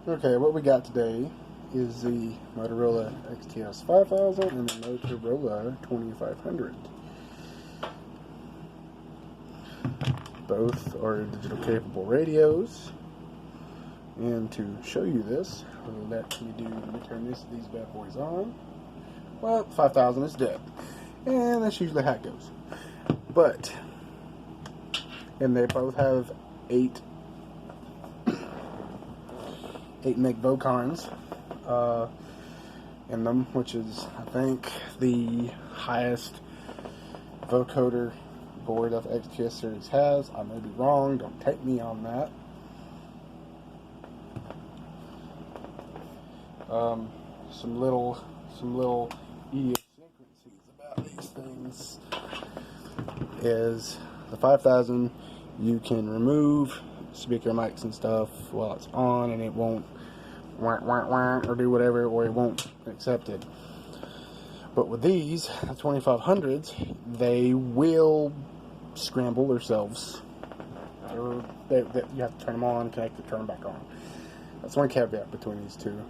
Okay, what we got today is the Motorola XTS 5000 and the Motorola 2500. Both are digital capable radios. And to show you this, let me turn these bad boys on. Well, 5000 is dead. And that's usually how it goes. But, and they both have 8 meg vocons in them, which is, I think, the highest vocoder board of XTS series has. I may be wrong, don't take me on that. Some little idiosyncrasies about these things is the 5000, you can remove speaker mics and stuff while it's on, and it won't wah, wah, wah, or do whatever, or it won't accept it. But with these, the 2500s, they will scramble themselves. You have to turn them on, connect it, turn them back on. That's one caveat between these two.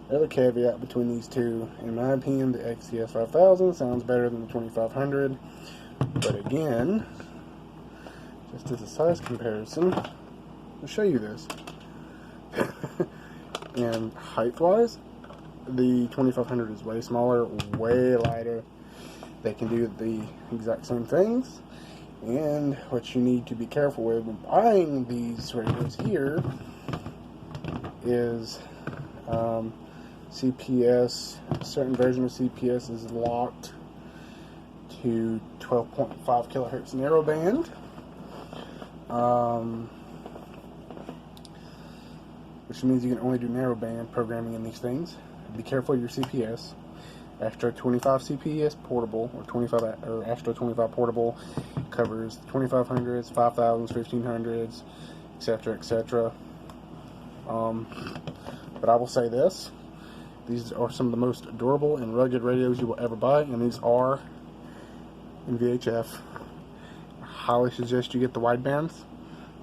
The other caveat between these two, in my opinion, the XTS 5000 sounds better than the 2500. But again, just as a size comparison, I'll show you this. And height-wise, the 2500 is way smaller, way lighter. They can do the exact same things. And what you need to be careful with when buying these radios here is CPS. A certain version of CPS is locked to 12.5 kilohertz narrowband. Which means you can only do narrowband programming in these things. Be careful of your CPS. Astro 25 CPS portable, or Astro 25 portable, covers 2500s, 5000s, 1500s, etc., etc. But I will say this: these are some of the most durable and rugged radios you will ever buy, and these are in VHF. I highly suggest you get the widebands.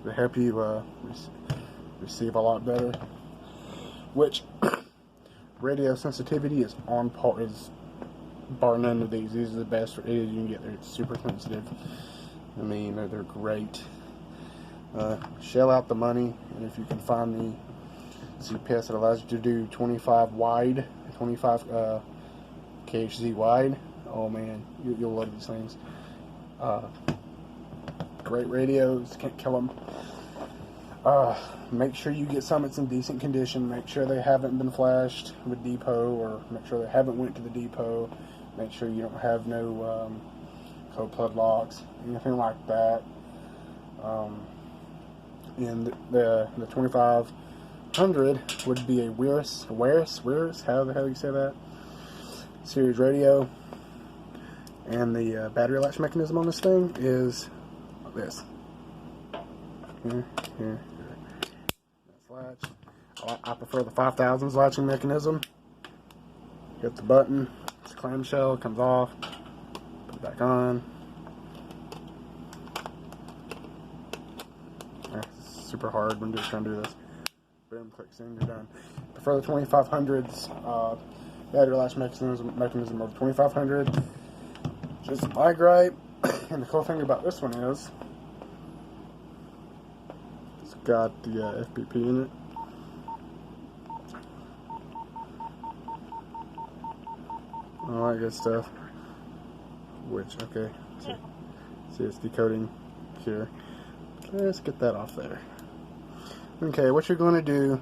They help you receive a lot better. Which radio sensitivity is on par, is bar none of these. These are the best radios you can get. They're super sensitive. I mean, they're great. Shell out the money, and if you can find the CPS that allows you to do 25 wide, 25 KHZ wide, oh man, you'll love these things. Great radios, can't kill them. Make sure you get some that's in decent condition. Make sure they haven't been flashed with depot, or make sure they haven't went to the depot. Make sure you don't have no cold plug locks, anything like that. And the 2500 would be a Weirus, how the hell you say that, series radio. And the battery latch mechanism on this thing is this. Here. That's latch. I prefer the 5000's latching mechanism. Hit the button, it's a clamshell, comes off, put it back on. It's super hard when you're trying to do this. Boom, click send, you're done. Prefer the 2500's battery latch mechanism over 2500. Just my gripe. And the cool thing about this one is it's got the FPP in it. All that good stuff. Which, okay, see it's decoding here. Let's get that off there. Okay, what you're going to do,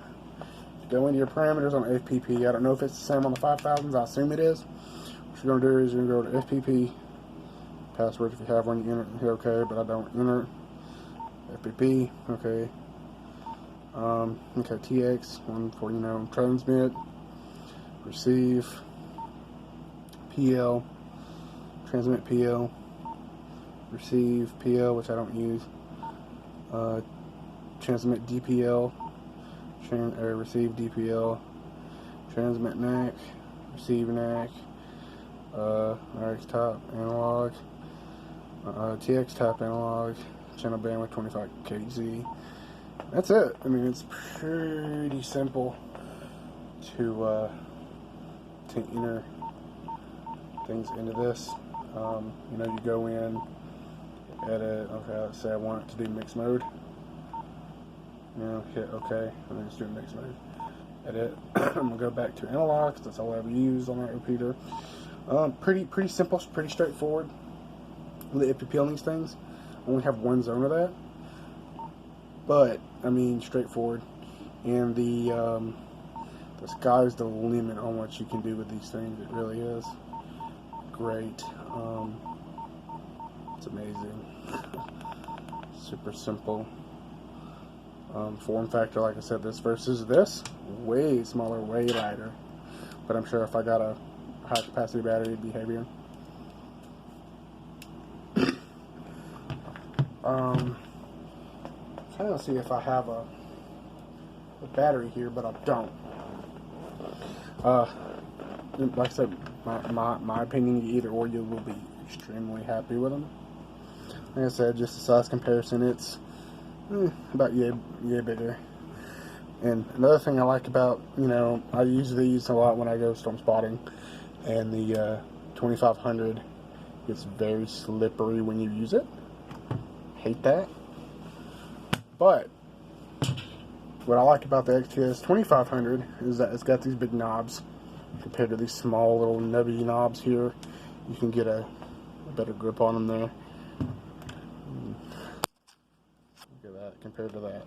go into your parameters on FPP. I don't know if it's the same on the 5000s. I assume it is. What you're going to do is you're going to go to FPP. Password, if you have one, you enter it, hit OK, but I don't enter it. FPP, okay. Okay, TX, one for, transmit, receive, PL, transmit PL, receive PL, which I don't use, transmit DPL, receive DPL, transmit NAC, receive NAC, RX top analog, TX top analog, channel bandwidth 25 kHz, that's it. I mean, it's pretty simple to enter things into this. You know, you go in, edit. Okay, let's say I want it to do mixed mode. You know, hit OK, and then just do mixed mode. Edit. I'm gonna go back to analog, because that's all I ever use on that repeater. Pretty simple, pretty straightforward. The FPP on these things, I only have one zone of that, but I mean straightforward. And the sky's the limit on what you can do with these things. It really is great. It's amazing. Super simple. Form factor, like I said, this versus this, way smaller, way lighter. But I'm sure if I got a high capacity battery, it'd be heavier. Trying to see if I have a battery here, but I don't. Like I said, my opinion, either or, you will be extremely happy with them. Like I said, just a size comparison, it's about yay bigger. And another thing I like about, you know, I use these a lot when I go storm spotting, and the 2500 gets very slippery when you use it. Hate that. But what I like about the XTS 2500 is that it's got these big knobs compared to these small little nubby knobs here. You can get a better grip on them there. Look at that compared to that.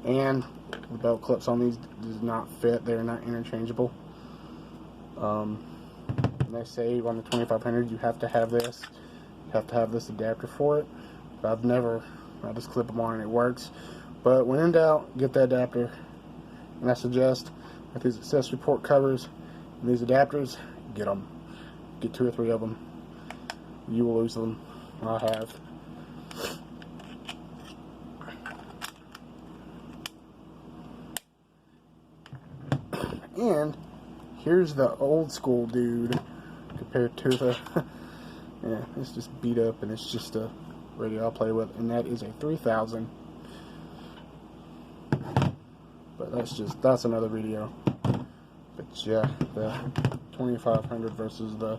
And the belt clips on these does not fit. They're not interchangeable. And they say on the 2500 you have to have this. You have to have this adapter for it. But I just clip them on and it works. But when in doubt, get the adapter. And I suggest with these accessory port covers and these adapters, get them. Get 2 or 3 of them. You will lose them. I have. And here's the old school dude compared to the yeah, it's just beat up, and it's just a radio I play with, and that is a 3000. But that's another video. But yeah, the 2500 versus the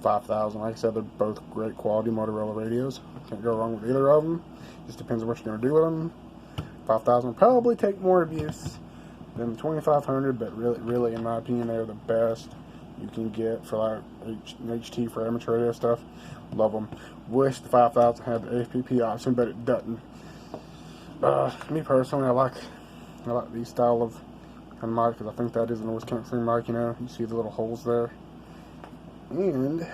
5000. Like I said, they're both great quality Motorola radios. Can't go wrong with either of them. Just depends on what you're going to do with them. 5000 probably take more abuse than the 2500, but really, in my opinion, they're the best you can get for like HT for amateur radio stuff. Love them. Wish the 5000 had the FPP option, but it doesn't. Me personally, I like these style of mic, because I think that is a noise canceling mic. You know, you see the little holes there, and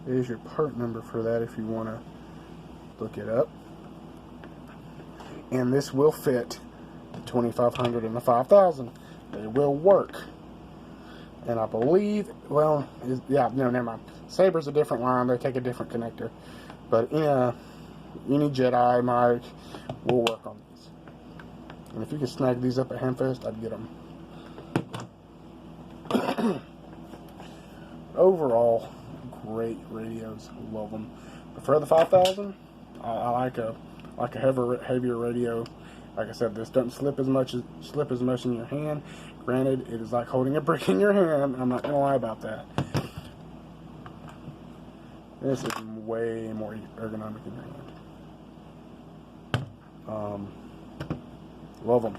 there's your part number for that if you want to look it up. And this will fit the 2500 and the 5000. They will work. And I believe, well, yeah, no, never mind. Saber's a different line. They take a different connector. But any Jedi mic will work on these. And if you can snag these up at Hamfest, I'd get them. Overall, great radios. Love them. Prefer the 5000. I like a heavier radio. Like I said, this doesn't slip as much in your hand. Granted, it is like holding a brick in your hand. I'm not gonna lie about that. This is way more ergonomic in your hand. Love them.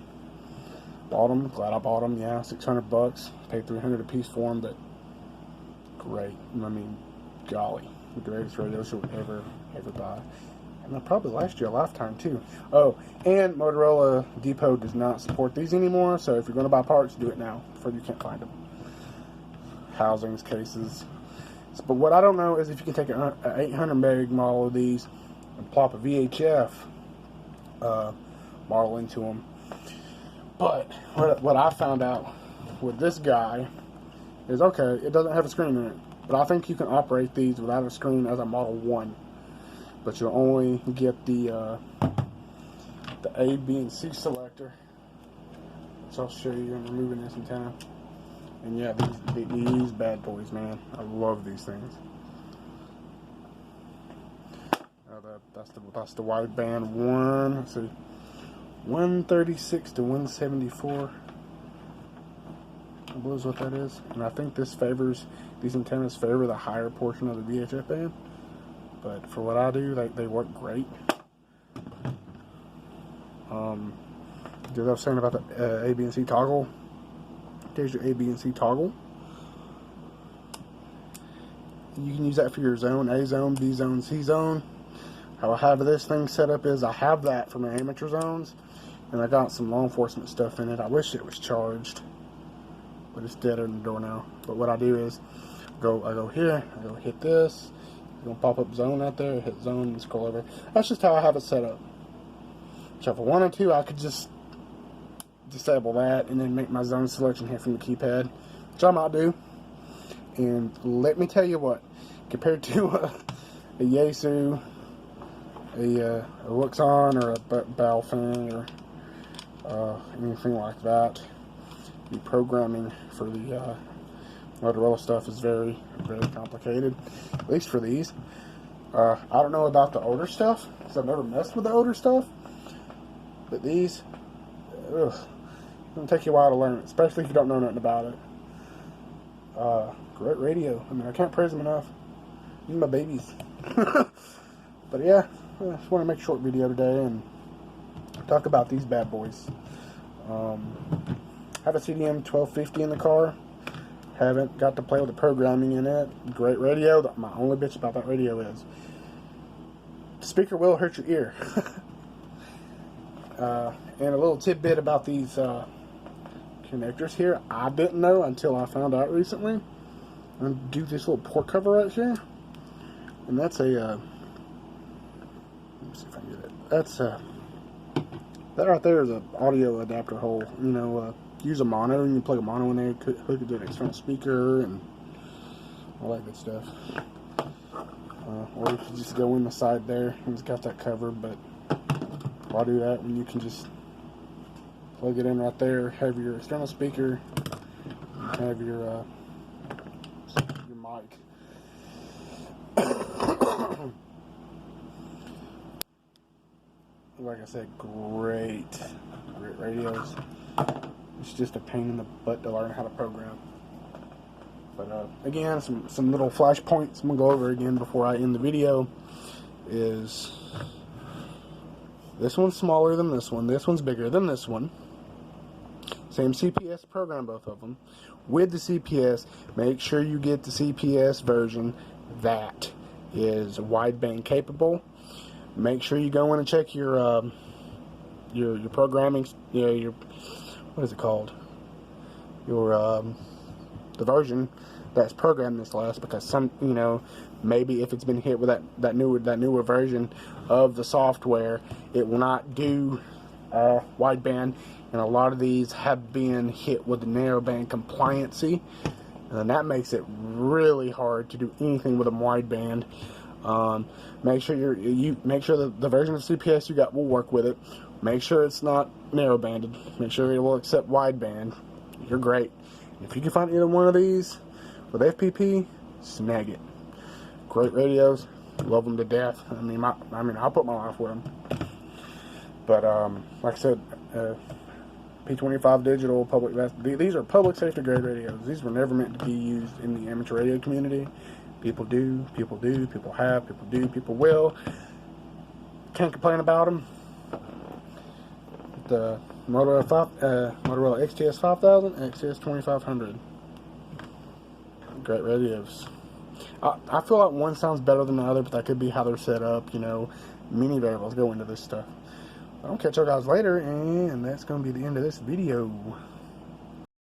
Bought them. Glad I bought them. Yeah, $600. Paid $300 a piece for them, but great. I mean, golly, the greatest radios you'll ever buy. And they'll probably last you a lifetime too. Oh, and Motorola Depot does not support these anymore, so if you're going to buy parts, do it now before you can't find them. Housings, cases. But what I don't know is if you can take an 800 meg model of these and plop a VHF model into them. But what I found out with this guy is, okay, it doesn't have a screen in it, but I think you can operate these without a screen as a Model 1. But you'll only get the A, B, and C selector, which I'll show you in removing this antenna. And yeah, these bad boys, man, I love these things. That's the wideband one. Let's see, 136 to 174. I believe is what that is. And I think these antennas favor the higher portion of the VHF band. But for what I do, they work great. As I was saying about the A, B, and C toggle. There's your A, B, and C toggle. You can use that for your zone, A zone, B zone, C zone. How I have this thing set up is I have that for my amateur zones, and I got some law enforcement stuff in it. I wish it was charged, but it's dead in the door now. But what I do is I go here, I go hit this, it's gonna pop up zone out there, hit zone and scroll over. That's just how I have it set up. So if I wanted to, I could just disable that and then make my zone selection here from the keypad, which I might do. And let me tell you what, compared to a Yaesu, a Luxon, or a Baofeng, or anything like that, the programming for the Motorola stuff is very, very complicated, at least for these. I don't know about the older stuff, because I've never messed with the older stuff, but these, it's going to take you a while to learn, especially if you don't know nothing about it. Great radio. I mean, I can't praise them enough. These are my babies. But yeah, I just want to make a short video today and talk about these bad boys. I have a CDM 1250 in the car. Haven't got to play with the programming in it. Great radio. My only bitch about that radio is the speaker will hurt your ear. And a little tidbit about these connectors here. I didn't know until I found out recently. I'm going to do this little port cover right here. And that's a, let me see if I can get it. That's that right there is an audio adapter hole. You know, use a mono and you plug a mono in there, hook it to an external speaker and all that good stuff. Or you can just go in the side there and it's got that covered, but why do that when you can just plug it in right there, have your external speaker, have your mic. Like I said, great radios. It's just a pain in the butt to learn how to program. But again, some little flash points I'm gonna go over again before I end the video. Is this one's smaller than this one? This one's bigger than this one. Same CPS program, both of them. With the CPS, make sure you get the CPS version that is wideband capable. Make sure you go in and check your programming, your what is it called? Your the version that's programmed this last, because some, maybe if it's been hit with that newer version of the software, it will not do wideband, and a lot of these have been hit with the narrowband compliancy, and that makes it really hard to do anything with a wideband. Make sure make sure that the version of CPS you got will work with it. Make sure it's not narrowbanded. Make sure it will accept wideband. You're great. If you can find either one of these with FPP, snag it. Great radios, love them to death. I mean, I'll put my life with them. But like I said, P25 digital public. These are public safety grade radios. These were never meant to be used in the amateur radio community. People do, people have, people do, people will. Can't complain about them. The Motorola XTS 5000, XTS 2500. Great radios. I feel like one sounds better than the other, but that could be how they're set up. Many variables go into this stuff. I'll catch you guys later, and that's going to be the end of this video.